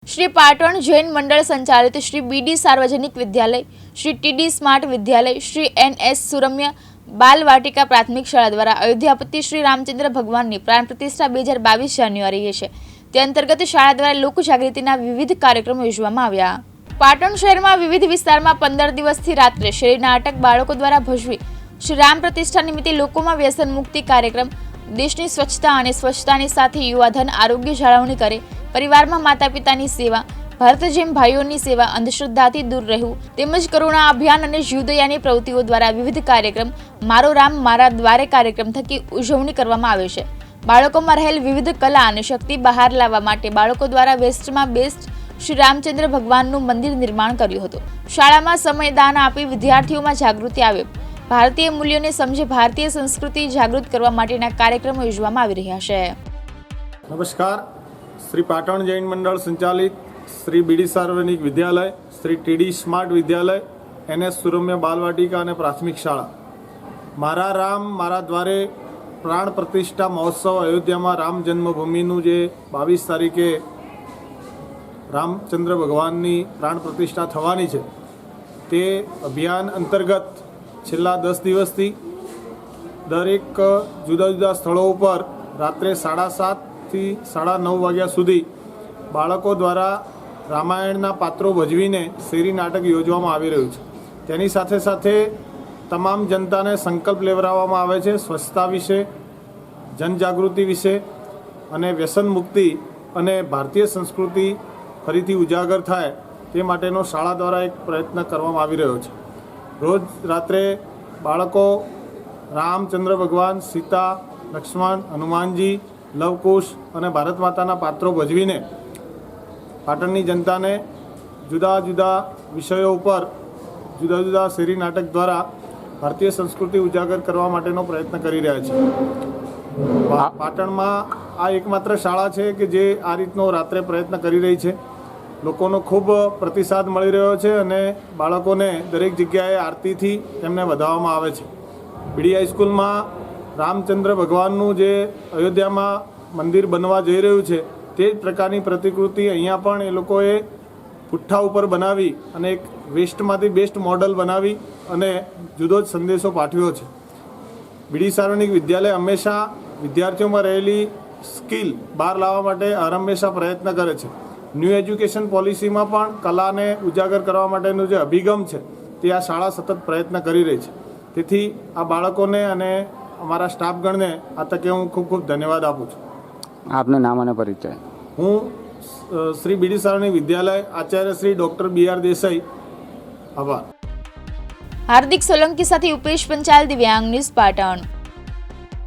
श्री पाटण जैन मंडल संचालित श्री बीडी सार्वजनिक विद्यालय, श्री टीडी स्मार्ट विद्यालय, श्री एनएस सुरम्य बाल वाटिका प्राथमिक शाळा द्वारा अयोध्यापति श्री रामचंद्र भगवान की प्राण प्रतिष्ठा 2022 जान्युआरीए छे। ते अंतर्गत शाळा द्वारा लोकजागृतिना विविध कार्यक्रमो योजवामां આવ્યા। पाटण शહેરમાં विविध विस्तारमां 15 દિવસથી રાત્રે શેરી નાટક બાળકો દ્વારા ભજવી શ્રી રામ પ્રતિષ્ઠા નિમિત્તે લોકોમાં વ્યસન મુક્તિ કાર્યક્રમ, દેશની સ્વચ્છતા અને સ્વચ્છતાની સાથે યુવાધન આરોગ્ય જાળવણી કરે, પરિવારમાં માતા પિતાની સેવા, ભારત જેમ ભાઈઓની સેવા, અંધશ્રદ્ધાથી દૂર રહેવું તેમજ કરુણા અભિયાન અને જીવદયાની પ્રવૃત્તિઓ દ્વારા વિવિધ કાર્યક્રમ મારો રામ મારા દ્વારે કાર્યક્રમ થકી ઉજવણી કરવામાં આવે છે। બાળકોમાં રહેલ વિવિધ કલા અને શક્તિ બહાર લાવવા માટે બાળકો દ્વારા વેસ્ટમાં બેસ્ટ શ્રી રામચંદ્ર ભગવાનનું મંદિર નિર્માણ કર્યું હતું। શાળામાં સમયદાન આપી વિદ્યાર્થીઓમાં જાગૃતિ આવે, ભારતીય મૂલ્યોને સમજે, ભારતીય સંસ્કૃતિ જાગૃત કરવા માટેના કાર્યક્રમો યોજવામાં આવી રહ્યા છે। नमस्कार। श्री पाटण जैन मंडल संचालित श्री बीडी सार्वजनिक विद्यालय, श्री टीडी स्मार्ट विद्यालय, एनएस सुरम्य बालवाटिका और प्राथमिक शाळा मारा राम मारा द्वारे प्राण प्रतिष्ठा महोत्सव अयोध्या में राम जन्मभूमिनु जे 22 तारीखे रामचंद्र भगवान की प्राण प्रतिष्ठा थवानी छे ते अभियान अंतर्गत छेल्ला 10 दिवसथी दरेक जुदा जुदा स्थलों पर रात्रे 7:30 થી 9:30 વાગ્યા સુધી બાળકો દ્વારા રામાયણના પાત્રો ભજવીને શેરી નાટક યોજવામાં આવી રહ્યું છે। તેની સાથે સાથે તમામ જનતાને સંકલ્પ લેવડાવવામાં આવે છે સ્વચ્છતા વિશે, જનજાગૃતિ વિશે અને વ્યસન મુક્તિ અને ભારતીય સંસ્કૃતિ ફરીથી ઉજાગર થાય તે માટેનો શાળા દ્વારા એક પ્રયત્ન કરવામાં આવી રહ્યો છે। રોજ રાત્રે બાળકો રામચંદ્ર ભગવાન, સીતા, લક્ષ્મણ, હનુમાનજી, लवकुश और भारत माता पात्रों भजवीने पाटणनी जनता ने जुदा जुदा विषयों पर जुदा जुदा शेरी नाटक द्वारा भारतीय संस्कृति उजागर करवा माटेनो प्रयत्न करी रह्या छे। पाटण में आ एकमात्र शाळा है कि जे आ रीतनो रात्रे प्रयत्न करी रही है। लोकोनो खूब प्रतिसाद मळी रह्यो छे अने बाळकोने दरेक जग्याए आरती थी तेमने वधाववामां आवे छे। बीडी हाईस्कूल में रामचंद्र भगवाननु जे अयोध्या में मंदिर बनवा जई रह्युं छे ते ज प्रकारनी प्रतिकृति अहींया पण ए लोकोए पुठ्ठा उपर बनावी अने एक वेस्टमांथी बेस्ट मॉडल बनावी अने जुदो ज संदेशो पाठव्यो छे। बीडी सार्वजनिक विद्यालय हमेशा विद्यार्थीओ में रहेली स्किल बहार लाववा माटे हरहमेशा प्रयत्न करे छे। न्यू एज्युकेशन पॉलिसी में पण कलाने उजागर करवा माटेनो जे अभिगम छे ते आ शाळा सतत प्रयत्न करी रही छे। तेथी आ बाळकोने अने अमारा स्टाफगणने आ तके हूँ खूब खूब धन्यवाद आपू छूँ। आपने नाम और परिचय? हूँ श्री बीडी सार्वजनिक विद्यालय आचार्य श्री डॉक्टर BR देसाई। आभार। हार्दिक सोलंकी साथे उपेश पंचाल, दिव्यांग न्यूज़, पाटण।